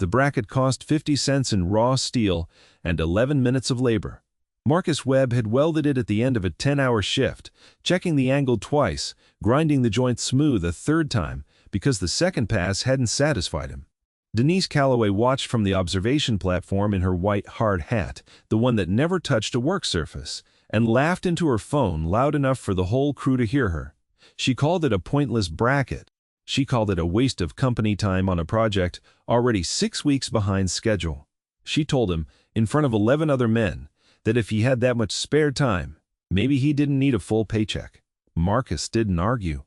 The bracket cost 50 cents in raw steel and 11 minutes of labor. Marcus Webb had welded it at the end of a 10-hour shift, checking the angle twice, grinding the joint smooth a third time, because the second pass hadn't satisfied him. Denise Calloway watched from the observation platform in her white hard hat, the one that never touched a work surface, and laughed into her phone loud enough for the whole crew to hear her. She called it a pointless bracket. She called it a waste of company time on a project already 6 weeks behind schedule. She told him, in front of 11 other men, that if he had that much spare time, maybe he didn't need a full paycheck. Marcus didn't argue.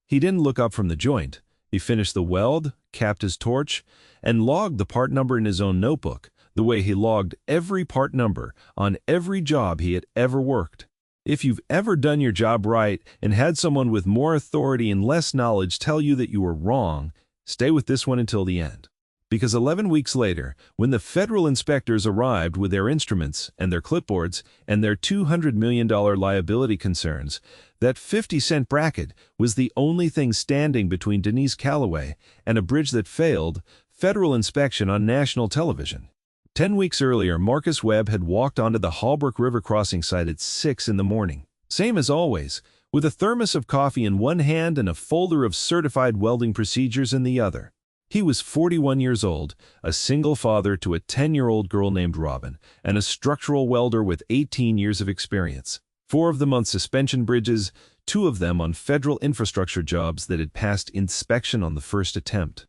He didn't look up from the joint. He finished the weld, capped his torch, and logged the part number in his own notebook, the way he logged every part number on every job he had ever worked. If you've ever done your job right and had someone with more authority and less knowledge tell you that you were wrong, stay with this one until the end. Because 11 weeks later, when the federal inspectors arrived with their instruments and their clipboards and their $200 million liability concerns, that 50-cent bracket was the only thing standing between Denise Calloway and a bridge that failed federal inspection on national television. 10 weeks earlier, Marcus Webb had walked onto the Holbrook River crossing site at 6 in the morning. Same as always, with a thermos of coffee in one hand and a folder of certified welding procedures in the other. He was 41 years old, a single father to a 10-year-old girl named Robin, and a structural welder with 18 years of experience. 4 of them on suspension bridges, 2 of them on federal infrastructure jobs that had passed inspection on the first attempt.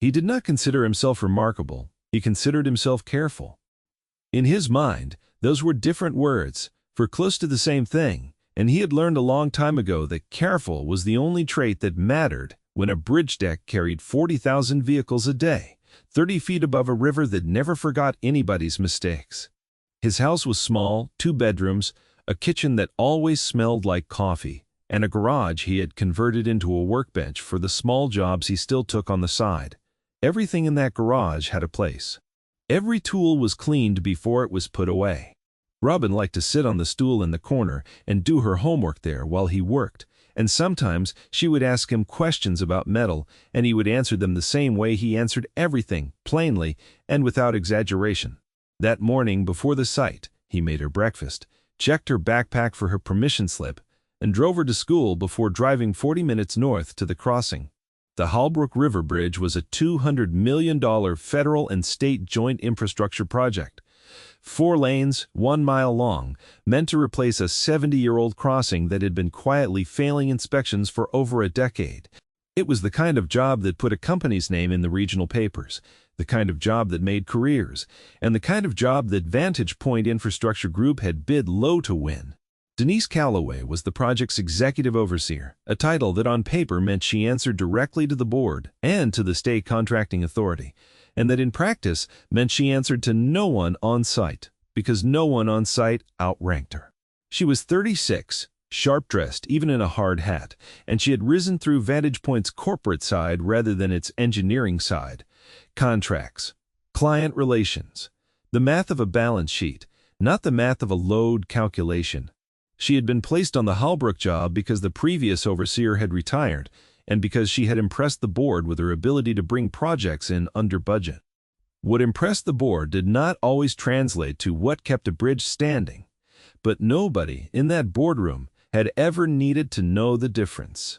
He did not consider himself remarkable. He considered himself careful. In his mind, those were different words for close to the same thing, and he had learned a long time ago that careful was the only trait that mattered when a bridge deck carried 40,000 vehicles a day, 30 feet above a river that never forgot anybody's mistakes. His house was small, 2 bedrooms, a kitchen that always smelled like coffee, and a garage he had converted into a workbench for the small jobs he still took on the side. Everything in that garage had a place. Every tool was cleaned before it was put away. Robin liked to sit on the stool in the corner and do her homework there while he worked, and sometimes she would ask him questions about metal, and he would answer them the same way he answered everything, plainly and without exaggeration. That morning before the site, he made her breakfast, checked her backpack for her permission slip, and drove her to school before driving 40 minutes north to the crossing. The Holbrook River Bridge was a $200 million federal and state joint infrastructure project. 4 lanes, 1 mile long, meant to replace a 70-year-old crossing that had been quietly failing inspections for over a decade. It was the kind of job that put a company's name in the regional papers, the kind of job that made careers, and the kind of job that Vantage Point Infrastructure Group had bid low to win. Denise Calloway was the project's executive overseer, a title that on paper meant she answered directly to the board and to the state contracting authority, and that in practice meant she answered to no one on site, because no one on site outranked her. She was 36, sharp-dressed, even in a hard hat, and she had risen through Vantage Point's corporate side rather than its engineering side. Contracts, client relations, the math of a balance sheet, not the math of a load calculation. She had been placed on the Holbrook job because the previous overseer had retired, and because she had impressed the board with her ability to bring projects in under budget. What impressed the board did not always translate to what kept a bridge standing, but nobody in that boardroom had ever needed to know the difference.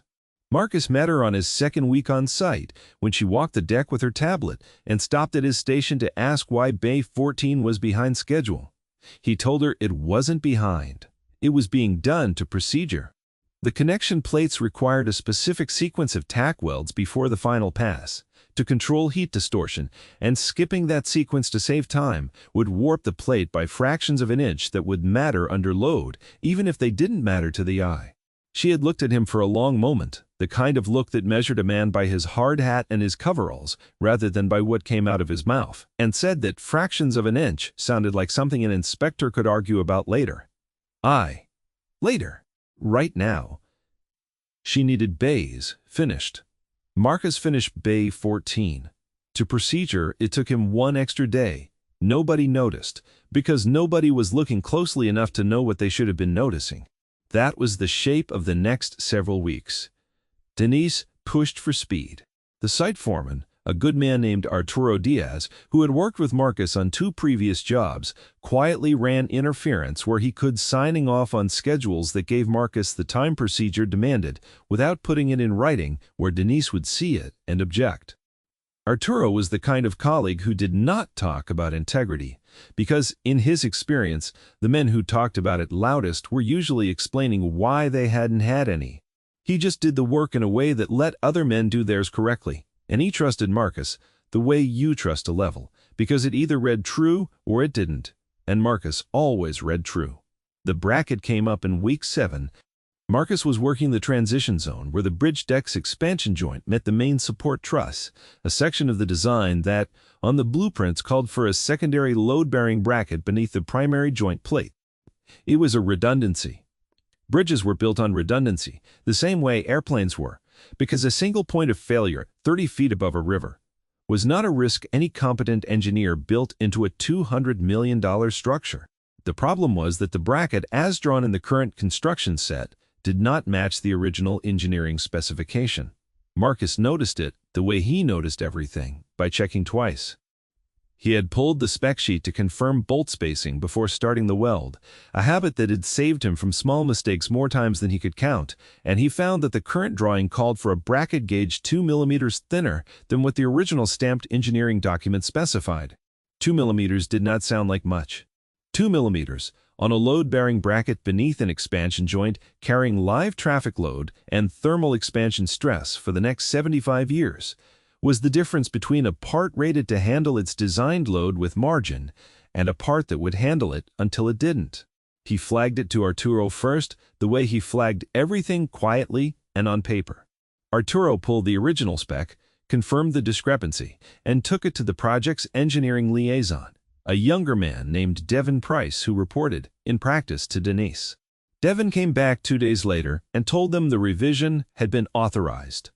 Marcus met her on his second week on site when she walked the deck with her tablet and stopped at his station to ask why Bay 14 was behind schedule. He told her it wasn't behind. It was being done to procedure. The connection plates required a specific sequence of tack welds before the final pass to control heat distortion, and skipping that sequence to save time would warp the plate by fractions of an inch that would matter under load, even if they didn't matter to the eye. She had looked at him for a long moment, the kind of look that measured a man by his hard hat and his coveralls rather than by what came out of his mouth, and said that fractions of an inch sounded like something an inspector could argue about later. Later. Right now. She needed bays finished. Marcus finished Bay 14. To procedure, it took him 1 extra day. Nobody noticed, because nobody was looking closely enough to know what they should have been noticing. That was the shape of the next several weeks. Denise pushed for speed. The site foreman, A good man named Arturo Diaz, who had worked with Marcus on 2 previous jobs, quietly ran interference where he could, signing off on schedules that gave Marcus the time procedure demanded without putting it in writing where Denise would see it and object. Arturo was the kind of colleague who did not talk about integrity, because, in his experience, the men who talked about it loudest were usually explaining why they hadn't had any. He just did the work in a way that let other men do theirs correctly, and he trusted Marcus the way you trust a level, because it either read true or it didn't, and Marcus always read true. The bracket came up in week 7. Marcus was working the transition zone where the bridge deck's expansion joint met the main support truss, a section of the design that, on the blueprints, called for a secondary load-bearing bracket beneath the primary joint plate. It was a redundancy. Bridges were built on redundancy, the same way airplanes were, because a single point of failure 30 feet above a river was not a risk any competent engineer built into a $200 million structure. The problem was that the bracket, as drawn in the current construction set, did not match the original engineering specification. Marcus noticed it the way he noticed everything, by checking twice. He had pulled the spec sheet to confirm bolt spacing before starting the weld, a habit that had saved him from small mistakes more times than he could count, and he found that the current drawing called for a bracket gauge 2 millimeters thinner than what the original stamped engineering document specified. 2 millimeters did not sound like much. 2 millimeters, on a load-bearing bracket beneath an expansion joint carrying live traffic load and thermal expansion stress for the next 75 years, was the difference between a part rated to handle its designed load with margin and a part that would handle it until it didn't. He flagged it to Arturo first, the way he flagged everything quietly and on paper. Arturo pulled the original spec, confirmed the discrepancy, and took it to the project's engineering liaison, a younger man named Devin Price, who reported, in practice, to Denise. Devin came back 2 days later and told them the revision had been authorized.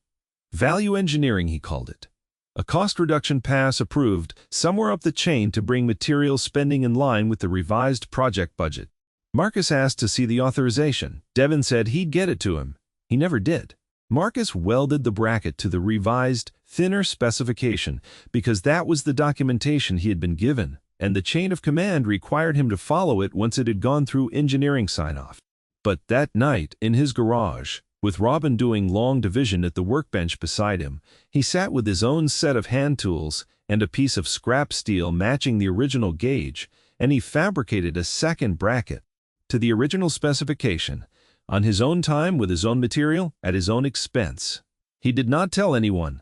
Value engineering, he called it. A cost reduction pass approved somewhere up the chain to bring material spending in line with the revised project budget. Marcus asked to see the authorization. Devin said he'd get it to him. He never did. Marcus welded the bracket to the revised, thinner specification because that was the documentation he had been given, and the chain of command required him to follow it once it had gone through engineering sign-off. But that night, in his garage, with Robin doing long division at the workbench beside him, he sat with his own set of hand tools and a piece of scrap steel matching the original gauge, and he fabricated a second bracket to the original specification, on his own time with his own material at his own expense. He did not tell anyone,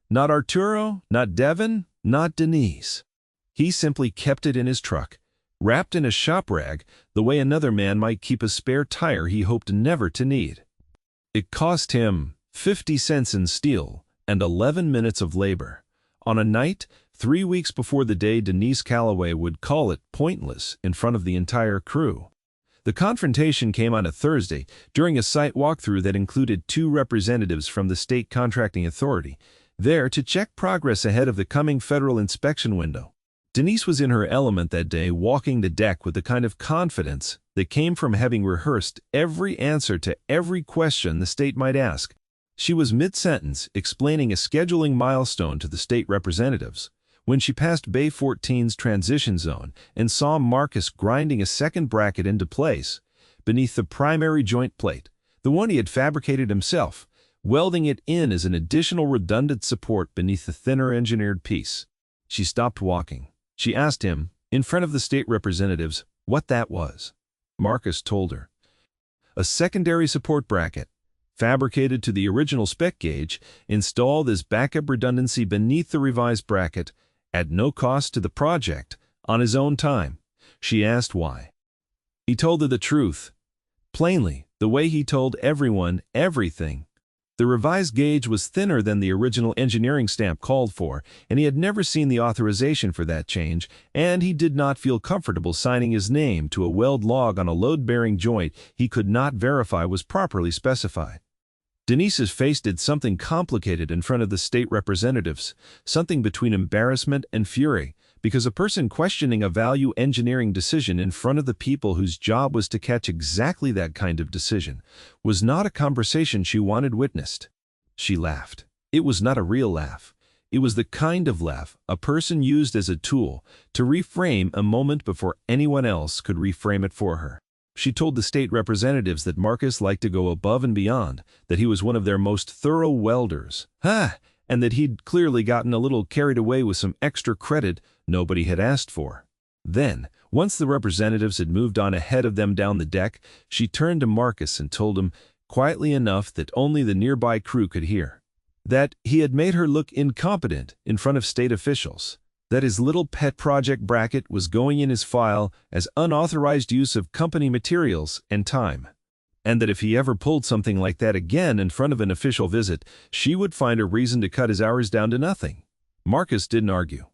not Arturo, not Devin, not Denise. He simply kept it in his truck, wrapped in a shop rag, the way another man might keep a spare tire he hoped never to need. It cost him 50 cents in steel and 11 minutes of labor, on a night 3 weeks before the day Denise Calloway would call it pointless in front of the entire crew. The confrontation came on a Thursday during a site walkthrough that included 2 representatives from the state contracting authority, there to check progress ahead of the coming federal inspection window. Denise was in her element that day, walking the deck with the kind of confidence that came from having rehearsed every answer to every question the state might ask. She was mid-sentence explaining a scheduling milestone to the state representatives when she passed Bay 14's transition zone and saw Marcus grinding a second bracket into place beneath the primary joint plate, the one he had fabricated himself, welding it in as an additional redundant support beneath the thinner engineered piece. She stopped walking. She asked him, in front of the state representatives, what that was. Marcus told her. A secondary support bracket, fabricated to the original spec gauge, installed as backup redundancy beneath the revised bracket, at no cost to the project, on his own time. She asked why. He told her the truth, plainly, the way he told everyone everything. The revised gauge was thinner than the original engineering stamp called for, and he had never seen the authorization for that change, and he did not feel comfortable signing his name to a weld log on a load-bearing joint he could not verify was properly specified. Denise's face did something complicated in front of the state representatives, something between embarrassment and fury, because a person questioning a value engineering decision in front of the people whose job was to catch exactly that kind of decision was not a conversation she wanted witnessed. She laughed. It was not a real laugh. It was the kind of laugh a person used as a tool to reframe a moment before anyone else could reframe it for her. She told the state representatives that Marcus liked to go above and beyond, that he was one of their most thorough welders, and that he'd clearly gotten a little carried away with some extra credit nobody had asked for. Then, once the representatives had moved on ahead of them down the deck, she turned to Marcus and told him, quietly enough that only the nearby crew could hear, that he had made her look incompetent in front of state officials, that his little pet project bracket was going in his file as unauthorized use of company materials and time, and that if he ever pulled something like that again in front of an official visit, she would find a reason to cut his hours down to nothing. Marcus didn't argue.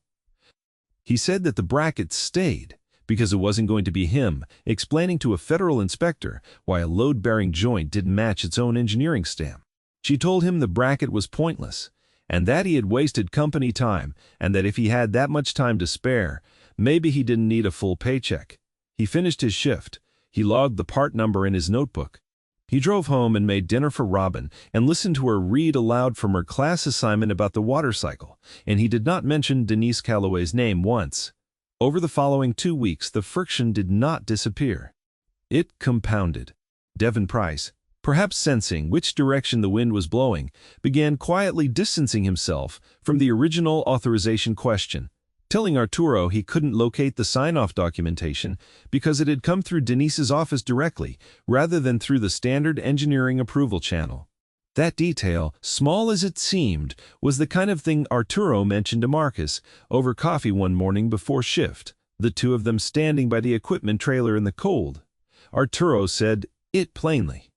He said that the bracket stayed because it wasn't going to be him explaining to a federal inspector why a load-bearing joint didn't match its own engineering stamp. She told him the bracket was pointless, and that he had wasted company time, and that if he had that much time to spare, maybe he didn't need a full paycheck. He finished his shift. He logged the part number in his notebook. He drove home and made dinner for Robin and listened to her read aloud from her class assignment about the water cycle, and he did not mention Denise Calloway's name once. Over the following 2 weeks, the friction did not disappear. It compounded. Devin Price, perhaps sensing which direction the wind was blowing, began quietly distancing himself from the original authorization question, telling Arturo he couldn't locate the sign-off documentation because it had come through Denise's office directly rather than through the standard engineering approval channel. That detail, small as it seemed, was the kind of thing Arturo mentioned to Marcus over coffee one morning before shift, the two of them standing by the equipment trailer in the cold. Arturo said it plainly.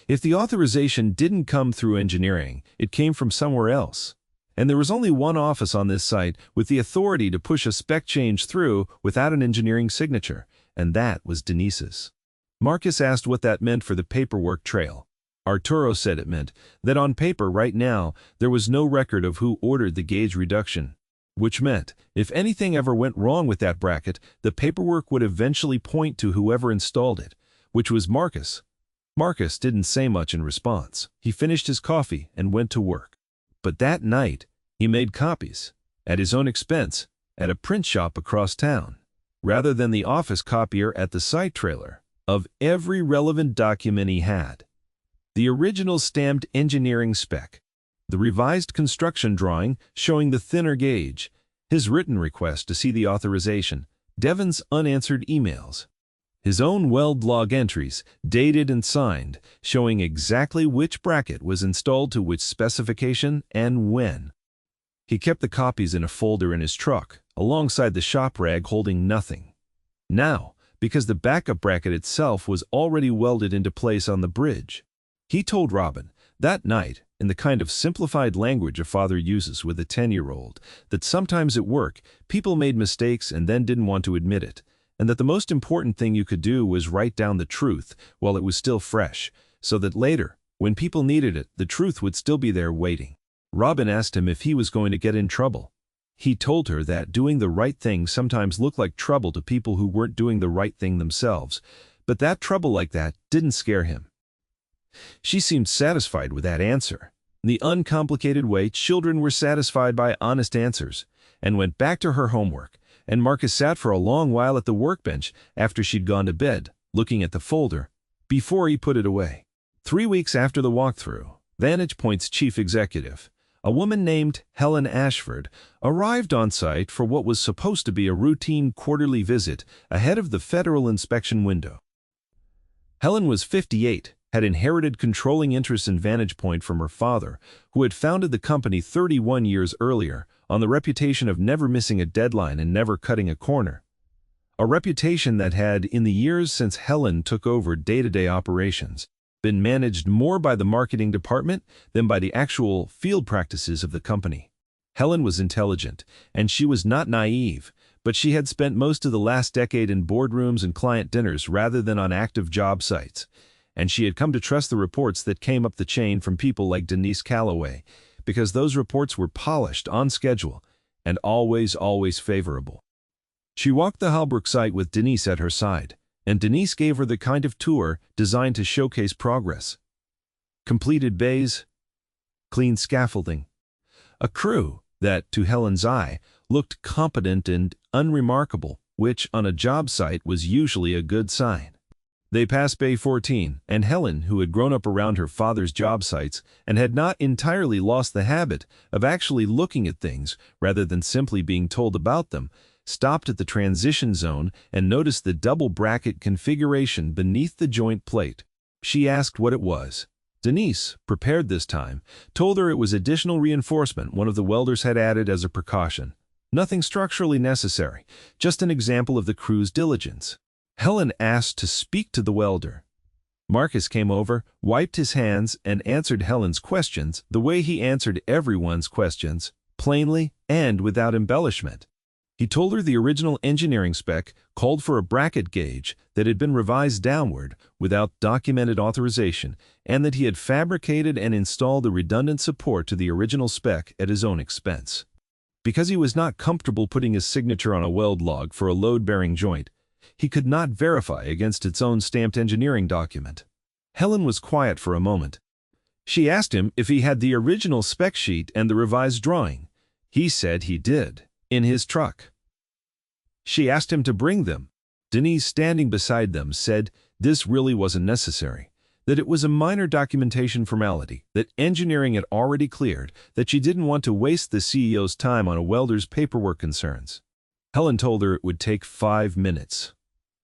If the authorization didn't come through engineering, it came from somewhere else. And there was only one office on this site with the authority to push a spec change through without an engineering signature, and that was Denise's. Marcus asked what that meant for the paperwork trail. Arturo said it meant that on paper right now there was no record of who ordered the gauge reduction, which meant if anything ever went wrong with that bracket, the paperwork would eventually point to whoever installed it, which was Marcus. Marcus didn't say much in response. He finished his coffee and went to work. But that night, he made copies, at his own expense, at a print shop across town, rather than the office copier at the site trailer, of every relevant document he had. The original stamped engineering spec, the revised construction drawing showing the thinner gauge, his written request to see the authorization, Devin's unanswered emails, his own weld log entries, dated and signed, showing exactly which bracket was installed to which specification and when. He kept the copies in a folder in his truck, alongside the shop rag holding nothing. Now, because the backup bracket itself was already welded into place on the bridge, he told Robin, that night, in the kind of simplified language a father uses with a 10-year-old, that sometimes at work, people made mistakes and then didn't want to admit it, and that the most important thing you could do was write down the truth while it was still fresh, so that later, when people needed it, the truth would still be there waiting. Robin asked him if he was going to get in trouble. He told her that doing the right thing sometimes looked like trouble to people who weren't doing the right thing themselves, but that trouble like that didn't scare him. She seemed satisfied with that answer, in the uncomplicated way children were satisfied by honest answers, and went back to her homework, and Marcus sat for a long while at the workbench after she'd gone to bed, looking at the folder, before he put it away. 3 weeks after the walkthrough, Vantage Point's chief executive, a woman named Helen Ashford, arrived on site for what was supposed to be a routine quarterly visit ahead of the federal inspection window. Helen was 58, had inherited controlling interests in Vantage Point from her father, who had founded the company 31 years earlier on the reputation of never missing a deadline and never cutting a corner. A reputation that had, in the years since Helen took over day-to-day operations, been managed more by the marketing department than by the actual field practices of the company. Helen was intelligent, and she was not naive, but she had spent most of the last decade in boardrooms and client dinners rather than on active job sites, and she had come to trust the reports that came up the chain from people like Denise Calloway, because those reports were polished, on schedule, and always favorable. She walked the Halbrook site with Denise at her side, and Denise gave her the kind of tour designed to showcase progress. Completed bays, clean scaffolding, a crew that, to Helen's eye, looked competent and unremarkable, which, on a job site, was usually a good sign. They passed Bay 14, and Helen, who had grown up around her father's job sites and had not entirely lost the habit of actually looking at things rather than simply being told about them, stopped at the transition zone and noticed the double bracket configuration beneath the joint plate. She asked what it was. Denise, prepared this time, told her it was additional reinforcement one of the welders had added as a precaution. Nothing structurally necessary, just an example of the crew's diligence. Helen asked to speak to the welder. Marcus came over, wiped his hands, and answered Helen's questions the way he answered everyone's questions, plainly and without embellishment. He told her the original engineering spec called for a bracket gauge that had been revised downward without documented authorization, and that he had fabricated and installed a redundant support to the original spec at his own expense. Because he was not comfortable putting his signature on a weld log for a load-bearing joint, he could not verify against its own stamped engineering document. Helen was quiet for a moment. She asked him if he had the original spec sheet and the revised drawing. He said he did, in his truck. She asked him to bring them. Denise, standing beside them, said this really wasn't necessary, that it was a minor documentation formality, that engineering had already cleared, that she didn't want to waste the CEO's time on a welder's paperwork concerns. Helen told her it would take 5 minutes.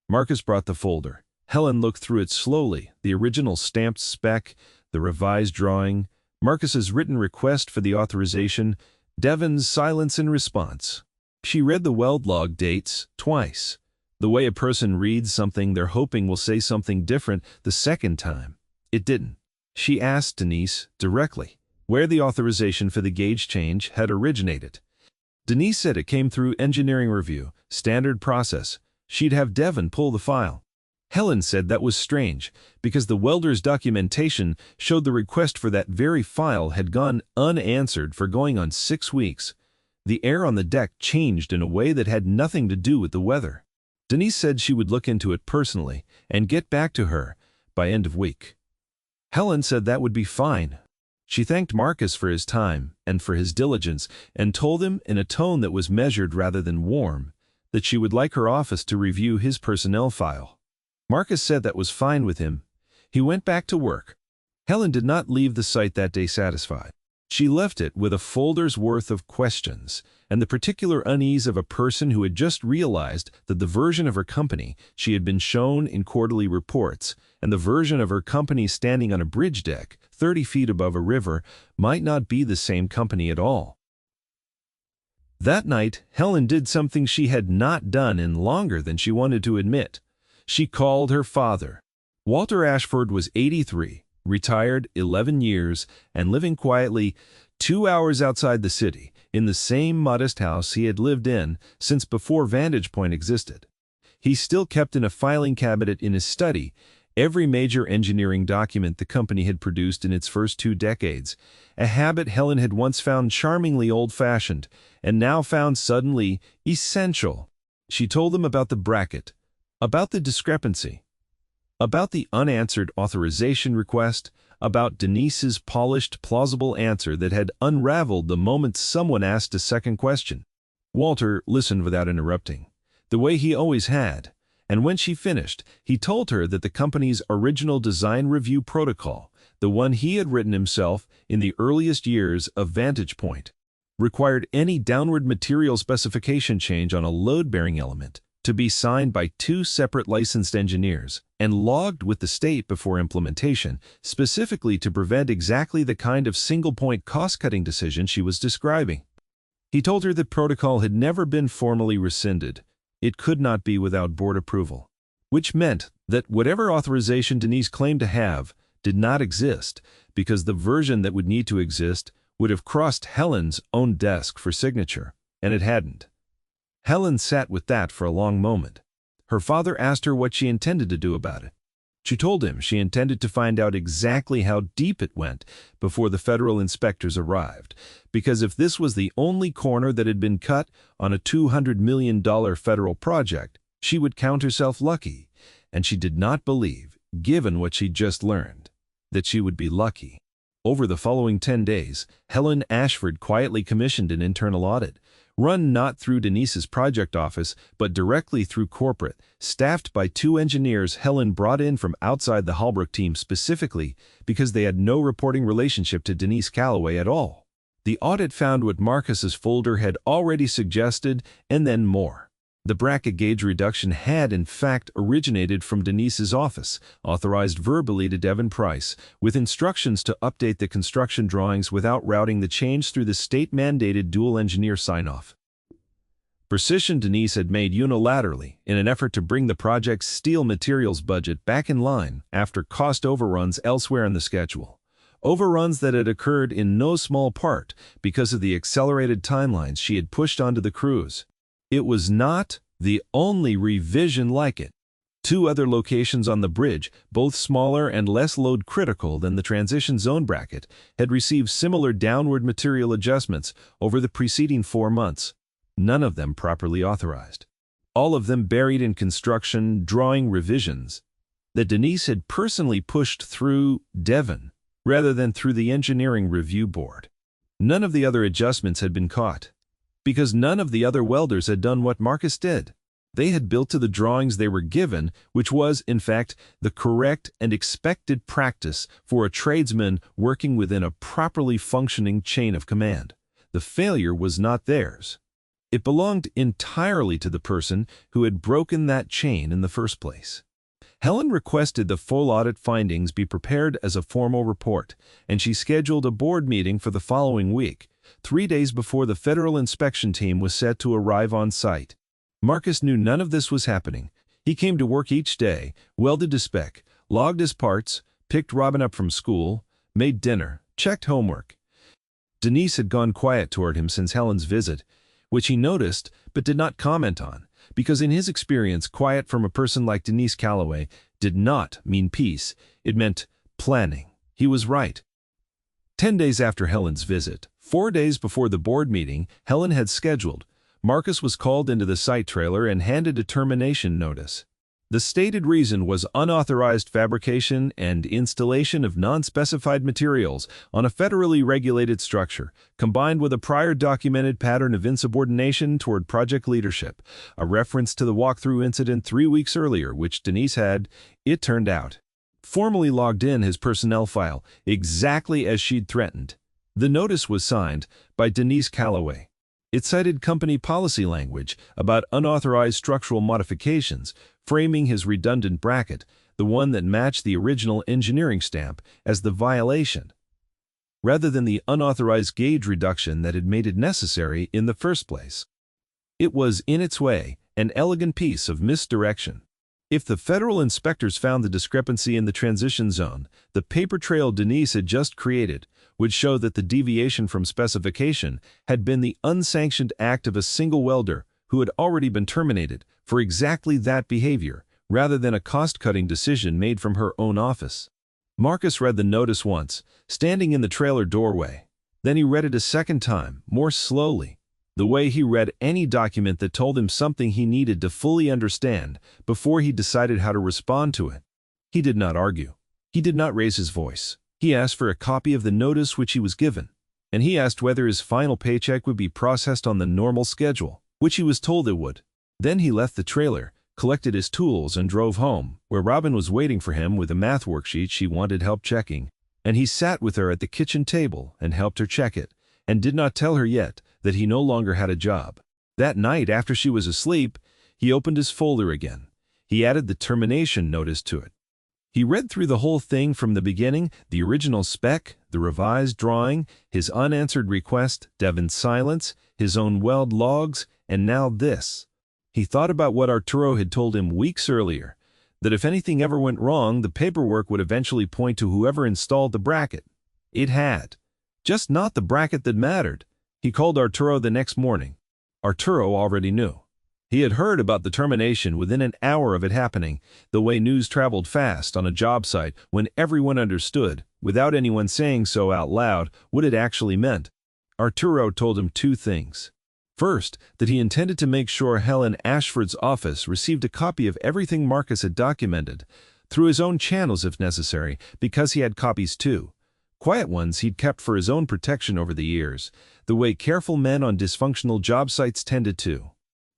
Marcus brought the folder. Helen looked through it slowly, the original stamped spec, the revised drawing, Marcus's written request for the authorization, Devon's silence in response. She read the weld log dates twice, the way a person reads something they're hoping will say something different the second time. It didn't. She asked Denise directly where the authorization for the gauge change had originated. Denise said it came through engineering review, standard process. She'd have Devon pull the file. Helen said that was strange, because the welder's documentation showed the request for that very file had gone unanswered for going on 6 weeks. The air on the deck changed in a way that had nothing to do with the weather. Denise said she would look into it personally and get back to her by end of week. Helen said that would be fine. She thanked Marcus for his time and for his diligence and told him in a tone that was measured rather than warm that she would like her office to review his personnel file. Marcus said that was fine with him. He went back to work. Helen did not leave the site that day satisfied. She left it with a folder's worth of questions and the particular unease of a person who had just realized that the version of her company she had been shown in quarterly reports and the version of her company standing on a bridge deck 30 feet above a river might not be the same company at all. That night, Helen did something she had not done in longer than she wanted to admit. She called her father. Walter Ashford was 83, retired 11 years, and living quietly 2 hours outside the city, in the same modest house he had lived in since before Vantage Point existed. He still kept in a filing cabinet in his study every major engineering document the company had produced in its first 2 decades, a habit Helen had once found charmingly old-fashioned and now found suddenly essential. She told them about the bracket, about the discrepancy, about the unanswered authorization request, about Denise's polished, plausible answer that had unraveled the moment someone asked a second question. Walter listened without interrupting, the way he always had, and when she finished, he told her that the company's original design review protocol, the one he had written himself in the earliest years of Vantage Point, required any downward material specification change on a load-bearing element to be signed by 2 separate licensed engineers and logged with the state before implementation, specifically to prevent exactly the kind of single-point cost-cutting decision she was describing. He told her the protocol had never been formally rescinded. It could not be without board approval, which meant that whatever authorization Denise claimed to have did not exist, because the version that would need to exist would have crossed Helen's own desk for signature, and it hadn't. Helen sat with that for a long moment. Her father asked her what she intended to do about it. She told him she intended to find out exactly how deep it went before the federal inspectors arrived, because if this was the only corner that had been cut on a $200 million federal project, she would count herself lucky, and she did not believe, given what she'd just learned, that she would be lucky. Over the following 10 days, Helen Ashford quietly commissioned an internal audit, run not through Denise's project office, but directly through corporate, staffed by 2 engineers Helen brought in from outside the Holbrook team specifically because they had no reporting relationship to Denise Calloway at all. The audit found what Marcus's folder had already suggested, and then more. The bracket gauge reduction had, in fact, originated from Denise's office, authorized verbally to Devin Price, with instructions to update the construction drawings without routing the change through the state-mandated dual engineer sign-off. Precision Denise had made unilaterally in an effort to bring the project's steel materials budget back in line after cost overruns elsewhere in the schedule. Overruns that had occurred in no small part because of the accelerated timelines she had pushed onto the crews. It was not the only revision like it. 2 other locations on the bridge, both smaller and less load-critical than the transition zone bracket, had received similar downward material adjustments over the preceding 4 months, none of them properly authorized. All of them buried in construction drawing revisions that Denise had personally pushed through Devin rather than through the engineering review board. None of the other adjustments had been caught, because none of the other welders had done what Marcus did. They had built to the drawings they were given, which was, in fact, the correct and expected practice for a tradesman working within a properly functioning chain of command. The failure was not theirs. It belonged entirely to the person who had broken that chain in the first place. Helen requested the full audit findings be prepared as a formal report, and she scheduled a board meeting for the following week, 3 days before the federal inspection team was set to arrive on site. Marcus knew none of this was happening. He came to work each day, welded to spec, logged his parts, picked Robin up from school, made dinner, checked homework. Denise had gone quiet toward him since Helen's visit, which he noticed but did not comment on, because in his experience, quiet from a person like Denise Calloway did not mean peace. It meant planning. He was right. 10 days after Helen's visit, 4 days before the board meeting Helen had scheduled, Marcus was called into the site trailer and handed a termination notice. The stated reason was unauthorized fabrication and installation of non-specified materials on a federally regulated structure, combined with a prior documented pattern of insubordination toward project leadership, a reference to the walkthrough incident 3 weeks earlier, which Denise had, it turned out, formally logged in his personnel file, exactly as she'd threatened. The notice was signed by Denise Calloway. It cited company policy language about unauthorized structural modifications, framing his redundant bracket, the one that matched the original engineering stamp, as the violation, rather than the unauthorized gauge reduction that had made it necessary in the first place. It was, in its way, an elegant piece of misdirection. If the federal inspectors found the discrepancy in the transition zone, the paper trail Denise had just created would show that the deviation from specification had been the unsanctioned act of a single welder who had already been terminated for exactly that behavior, rather than a cost-cutting decision made from her own office. Marcus read the notice once, standing in the trailer doorway. Then he read it a second time, more slowly, the way he read any document that told him something he needed to fully understand before he decided how to respond to it. He did not argue. He did not raise his voice. He asked for a copy of the notice which he was given, and he asked whether his final paycheck would be processed on the normal schedule, which he was told it would. Then he left the trailer, collected his tools, and drove home, where Robin was waiting for him with a math worksheet she wanted help checking, and he sat with her at the kitchen table and helped her check it, and did not tell her yet that he no longer had a job. That night, after she was asleep, he opened his folder again. He added the termination notice to it. He read through the whole thing from the beginning, the original spec, the revised drawing, his unanswered request, Devin's silence, his own weld logs, and now this. He thought about what Arturo had told him weeks earlier, that if anything ever went wrong, the paperwork would eventually point to whoever installed the bracket. It had. Just not the bracket that mattered. He called Arturo the next morning. Arturo already knew. He had heard about the termination within an hour of it happening, the way news traveled fast on a job site when everyone understood, without anyone saying so out loud, what it actually meant. Arturo told him 2 things. First, that he intended to make sure Helen Ashford's office received a copy of everything Marcus had documented, through his own channels if necessary, because he had copies too. quiet ones he'd kept for his own protection over the years, the way careful men on dysfunctional job sites tended to.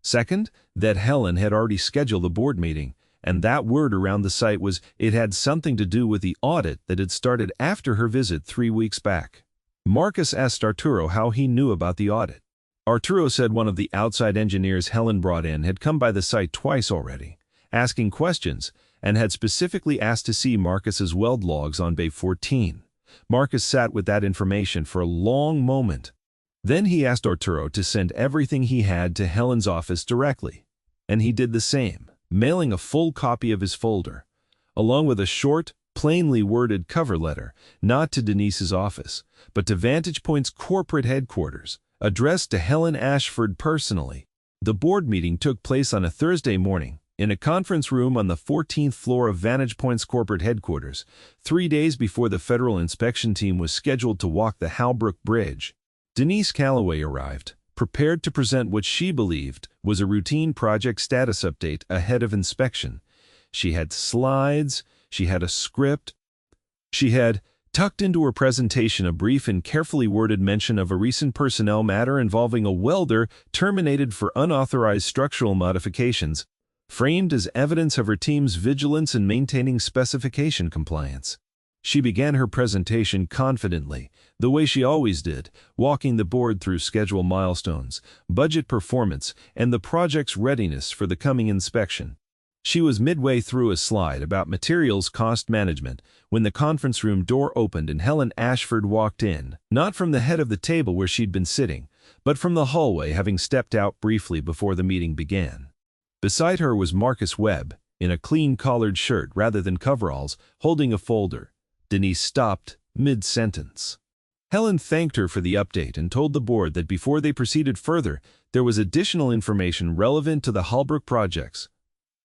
Second, that Helen had already scheduled a board meeting, and that word around the site was it had something to do with the audit that had started after her visit 3 weeks back. Marcus asked Arturo how he knew about the audit. Arturo said one of the outside engineers Helen brought in had come by the site twice already, asking questions, and had specifically asked to see Marcus's weld logs on Bay 14. Marcus sat with that information for a long moment. Then he asked Arturo to send everything he had to Helen's office directly, and he did the same, mailing a full copy of his folder, along with a short, plainly worded cover letter, not to Denise's office, but to Vantage Point's corporate headquarters, addressed to Helen Ashford personally. The board meeting took place on a Thursday morning, in a conference room on the 14th floor of Vantage Point's corporate headquarters, 3 days before the federal inspection team was scheduled to walk the Halbrook Bridge. Denise Calloway arrived, prepared to present what she believed was a routine project status update ahead of inspection. She had slides, she had a script, she had, tucked into her presentation, a brief and carefully worded mention of a recent personnel matter involving a welder terminated for unauthorized structural modifications, framed as evidence of her team's vigilance in maintaining specification compliance. She began her presentation confidently, the way she always did, walking the board through schedule milestones, budget performance, and the project's readiness for the coming inspection. She was midway through a slide about materials cost management when the conference room door opened and Helen Ashford walked in, not from the head of the table where she'd been sitting, but from the hallway, having stepped out briefly before the meeting began. Beside her was Marcus Webb, in a clean collared shirt rather than coveralls, holding a folder. Denise stopped mid-sentence. Helen thanked her for the update and told the board that before they proceeded further, there was additional information relevant to the Halbrook projects.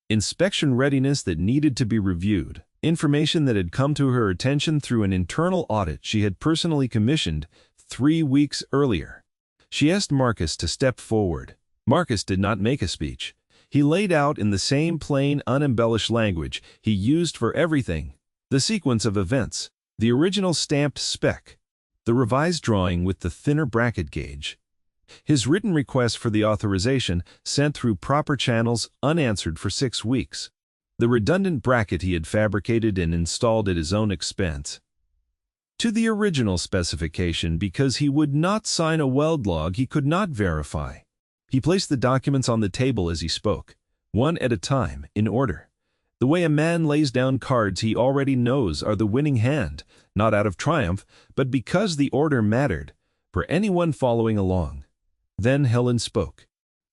Inspection readiness that needed to be reviewed, information that had come to her attention through an internal audit she had personally commissioned 3 weeks earlier. She asked Marcus to step forward. Marcus did not make a speech. He laid out in the same plain, unembellished language he used for everything, the sequence of events, the original stamped spec, the revised drawing with the thinner bracket gauge, his written request for the authorization sent through proper channels unanswered for 6 weeks, the redundant bracket he had fabricated and installed at his own expense, to the original specification because he would not sign a weld log he could not verify. He placed the documents on the table as he spoke, one at a time, in order, the way a man lays down cards he already knows are the winning hand, not out of triumph, but because the order mattered, for anyone following along. Then Helen spoke.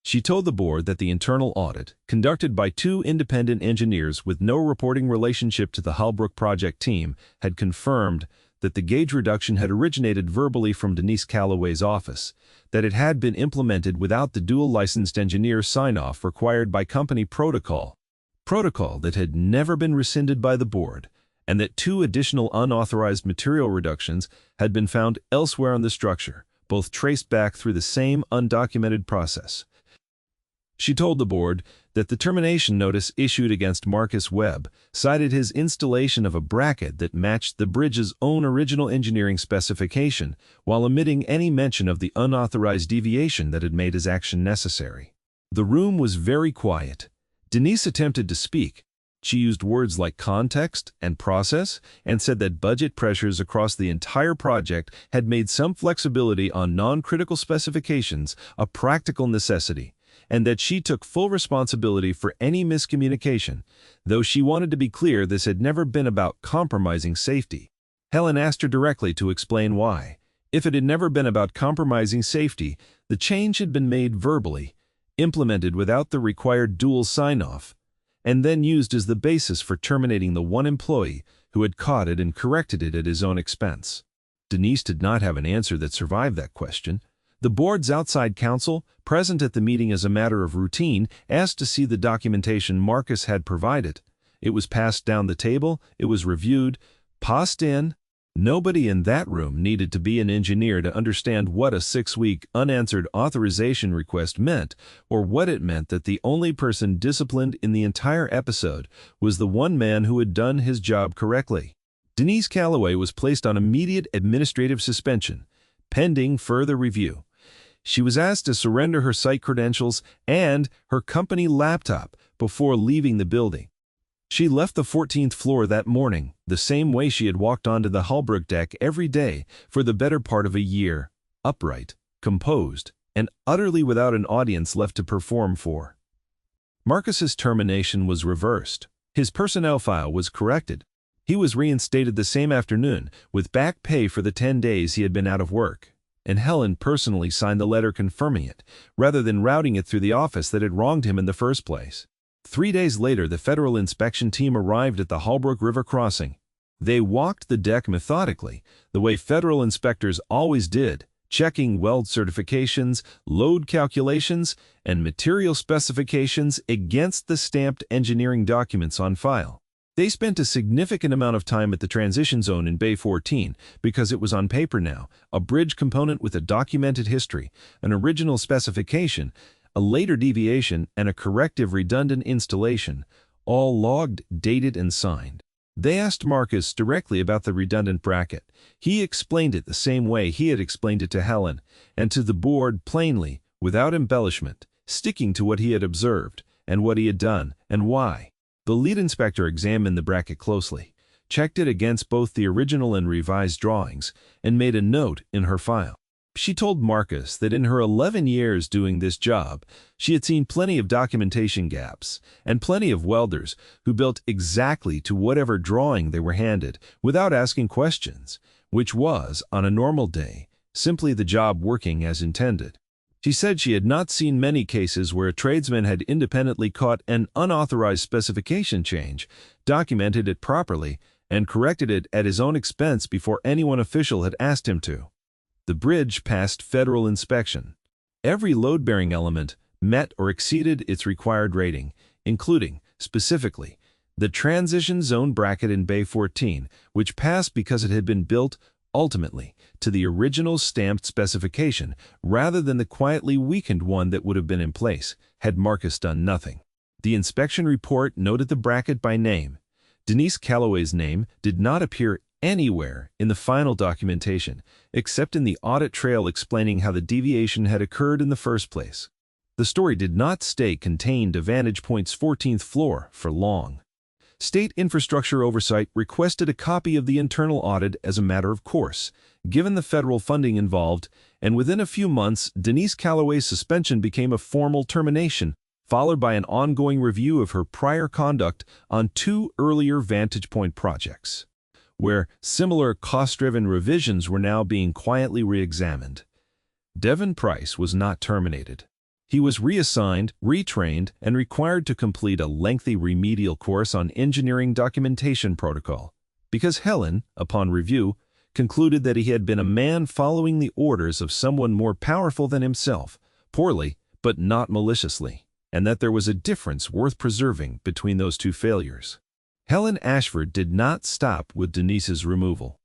She told the board that the internal audit, conducted by 2 independent engineers with no reporting relationship to the Halbrook project team, had confirmed that the gauge reduction had originated verbally from Denise Calloway's office, that it had been implemented without the dual licensed engineer sign-off required by company protocol that had never been rescinded by the board, and that 2 additional unauthorized material reductions had been found elsewhere on the structure, both traced back through the same undocumented process. She told the board that the termination notice issued against Marcus Webb cited his installation of a bracket that matched the bridge's own original engineering specification, while omitting any mention of the unauthorized deviation that had made his action necessary. The room was very quiet. Denise attempted to speak. She used words like context and process and said that budget pressures across the entire project had made some flexibility on non-critical specifications a practical necessity, and that she took full responsibility for any miscommunication, though she wanted to be clear this had never been about compromising safety. Helen asked her directly to explain why. If it had never been about compromising safety, the change had been made verbally, implemented without the required dual sign-off, and then used as the basis for terminating the one employee who had caught it and corrected it at his own expense. Denise did not have an answer that survived that question. The board's outside counsel, present at the meeting as a matter of routine, asked to see the documentation Marcus had provided. It was passed down the table, it was reviewed, passed in. Nobody in that room needed to be an engineer to understand what a 6-week unanswered authorization request meant, or what it meant that the only person disciplined in the entire episode was the one man who had done his job correctly. Denise Calloway was placed on immediate administrative suspension, pending further review. She was asked to surrender her site credentials and her company laptop before leaving the building. She left the 14th floor that morning, the same way she had walked onto the Holbrook deck every day for the better part of a year, upright, composed, and utterly without an audience left to perform for. Marcus's termination was reversed. His personnel file was corrected. He was reinstated the same afternoon with back pay for the 10 days he had been out of work, and Helen personally signed the letter confirming it, rather than routing it through the office that had wronged him in the first place. 3 days later, the federal inspection team arrived at the Holbrook River crossing. They walked the deck methodically, the way federal inspectors always did, checking weld certifications, load calculations, and material specifications against the stamped engineering documents on file. They spent a significant amount of time at the transition zone in Bay 14 because it was on paper now, a bridge component with a documented history, an original specification, a later deviation, and a corrective redundant installation, all logged, dated, and signed. They asked Marcus directly about the redundant bracket. He explained it the same way he had explained it to Helen, and to the board plainly, without embellishment, sticking to what he had observed, and what he had done, and why. The lead inspector examined the bracket closely, checked it against both the original and revised drawings, and made a note in her file. She told Marcus that in her 11 years doing this job, she had seen plenty of documentation gaps and plenty of welders who built exactly to whatever drawing they were handed without asking questions, which was, on a normal day, simply the job working as intended. She said she had not seen many cases where a tradesman had independently caught an unauthorized specification change, documented it properly, and corrected it at his own expense before anyone official had asked him to. The bridge passed federal inspection. Every load-bearing element met or exceeded its required rating, including, specifically, the transition zone bracket in Bay 14, which passed because it had been built, ultimately, to the original stamped specification rather than the quietly weakened one that would have been in place had Marcus done nothing. The inspection report noted the bracket by name. Denise Calloway's name did not appear anywhere in the final documentation, except in the audit trail explaining how the deviation had occurred in the first place. The story did not stay contained to Vantage Point's 14th floor for long. State Infrastructure Oversight requested a copy of the internal audit as a matter of course, given the federal funding involved, and within a few months, Denise Calloway's suspension became a formal termination, followed by an ongoing review of her prior conduct on 2 earlier Vantage Point projects, where similar cost-driven revisions were now being quietly re-examined. Devin Price was not terminated. He was reassigned, retrained, and required to complete a lengthy remedial course on engineering documentation protocol, because Helen, upon review, concluded that he had been a man following the orders of someone more powerful than himself, poorly, but not maliciously, and that there was a difference worth preserving between those two failures. Helen Ashford did not stop with Denise's removal.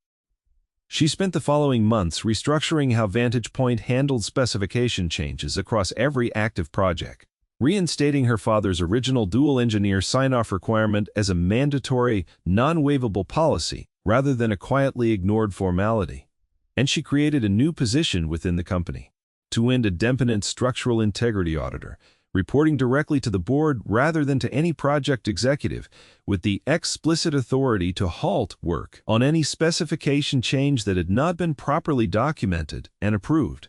She spent the following months restructuring how Vantage Point handled specification changes across every active project, reinstating her father's original dual-engineer sign-off requirement as a mandatory, non-waivable policy rather than a quietly ignored formality, and she created a new position within the company, two-end independent structural integrity auditor, reporting directly to the board rather than to any project executive, with the explicit authority to halt work on any specification change that had not been properly documented and approved.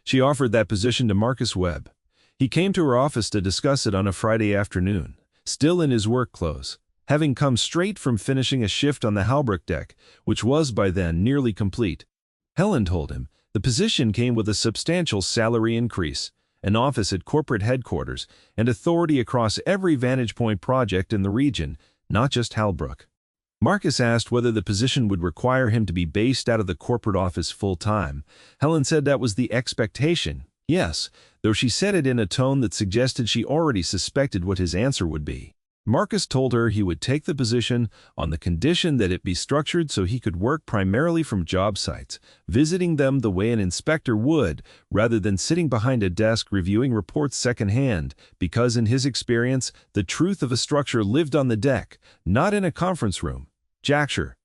She offered that position to Marcus Webb. He came to her office to discuss it on a Friday afternoon, still in his work clothes, having come straight from finishing a shift on the Holbrook deck, which was by then nearly complete. Helen told him the position came with a substantial salary increase, an office at corporate headquarters, and authority across every Vantage Point project in the region, not just Holbrook. Marcus asked whether the position would require him to be based out of the corporate office full-time. Helen said that was the expectation, yes, though she said it in a tone that suggested she already suspected what his answer would be. Marcus told her he would take the position on the condition that it be structured so he could work primarily from job sites, visiting them the way an inspector would, rather than sitting behind a desk reviewing reports secondhand, because in his experience, the truth of a structure lived on the deck, not in a conference room. Jackshire.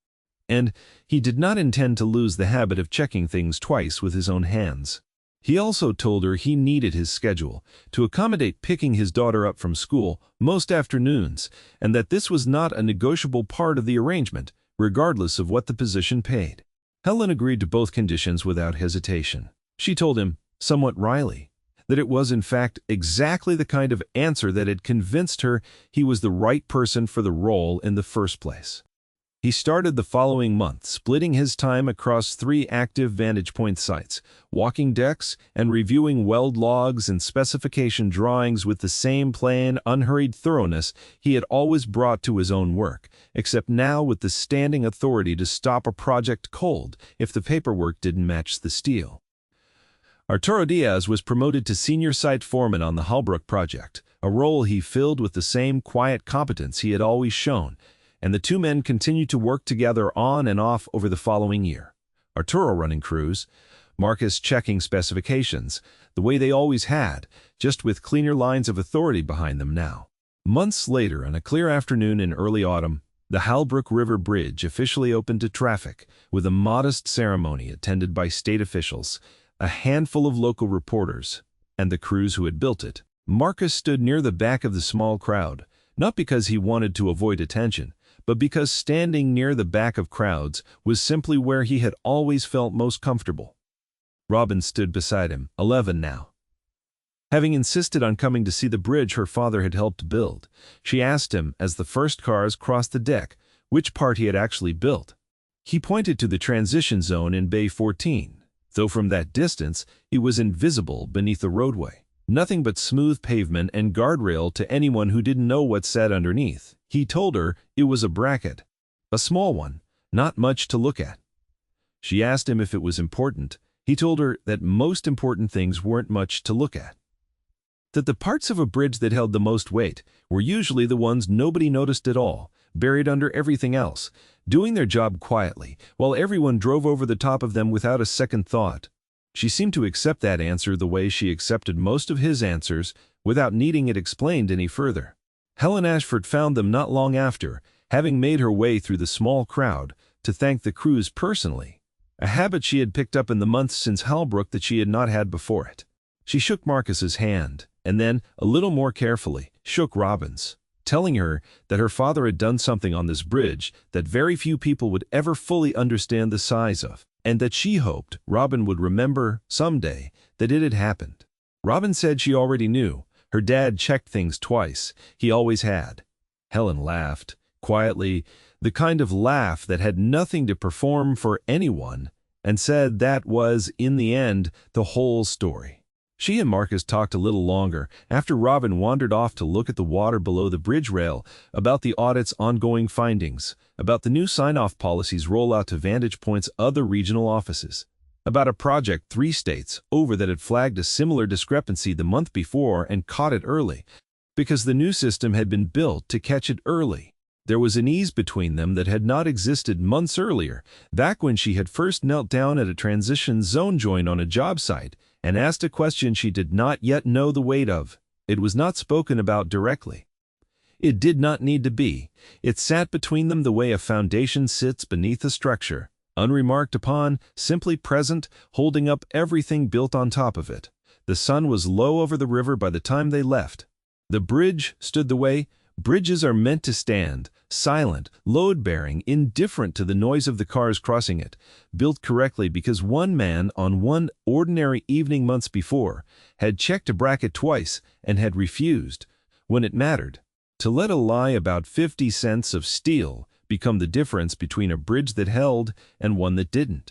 And he did not intend to lose the habit of checking things twice with his own hands. He also told her he needed his schedule to accommodate picking his daughter up from school most afternoons, and that this was not a negotiable part of the arrangement, regardless of what the position paid. Helen agreed to both conditions without hesitation. She told him, somewhat wryly, that it was in fact exactly the kind of answer that had convinced her he was the right person for the role in the first place. He started the following month, splitting his time across 3 active Vantage Point sites, walking decks, and reviewing weld logs and specification drawings with the same plain, unhurried thoroughness he had always brought to his own work, except now with the standing authority to stop a project cold if the paperwork didn't match the steel. Arturo Diaz was promoted to senior site foreman on the Holbrook project, a role he filled with the same quiet competence he had always shown, and the two men continued to work together on and off over the following year. Arturo running crews, Marcus checking specifications, the way they always had, just with cleaner lines of authority behind them now. Months later, on a clear afternoon in early autumn, the Holbrook River Bridge officially opened to traffic, with a modest ceremony attended by state officials, a handful of local reporters, and the crews who had built it. Marcus stood near the back of the small crowd, not because he wanted to avoid attention, but because standing near the back of crowds was simply where he had always felt most comfortable. Robin stood beside him, 11 now. Having insisted on coming to see the bridge her father had helped build, she asked him, as the first cars crossed the deck, which part he had actually built. He pointed to the transition zone in Bay 14, though from that distance it was invisible beneath the roadway. Nothing but smooth pavement and guardrail to anyone who didn't know what sat underneath. He told her it was a bracket, a small one, not much to look at. She asked him if it was important. He told her that most important things weren't much to look at. That the parts of a bridge that held the most weight were usually the ones nobody noticed at all, buried under everything else, doing their job quietly, while everyone drove over the top of them without a second thought. She seemed to accept that answer the way she accepted most of his answers, without needing it explained any further. Helen Ashford found them not long after, having made her way through the small crowd, to thank the crews personally, a habit she had picked up in the months since Holbrook that she had not had before it. She shook Marcus's hand, and then, a little more carefully, shook Robin's, telling her that her father had done something on this bridge that very few people would ever fully understand the size of, and that she hoped Robin would remember, someday, that it had happened. Robin said she already knew. Her dad checked things twice. He always had. Helen laughed, quietly, the kind of laugh that had nothing to perform for anyone, and said that was, in the end, the whole story. She and Marcus talked a little longer, after Robin wandered off to look at the water below the bridge rail, about the audit's ongoing findings, about the new sign-off policies rollout to Vantage Point's other regional offices, about a project 3 states over that had flagged a similar discrepancy the month before and caught it early, because the new system had been built to catch it early. There was an ease between them that had not existed months earlier, back when she had first knelt down at a transition zone joint on a job site and asked a question she did not yet know the weight of. It was not spoken about directly. It did not need to be. It sat between them the way a foundation sits beneath a structure, unremarked upon, simply present, holding up everything built on top of it. The sun was low over the river by the time they left. The bridge stood the way bridges are meant to stand, silent, load-bearing, indifferent to the noise of the cars crossing it, built correctly because one man on one ordinary evening months before had checked a bracket twice and had refused, when it mattered, to let a lie about 50 cents of steel become the difference between a bridge that held and one that didn't.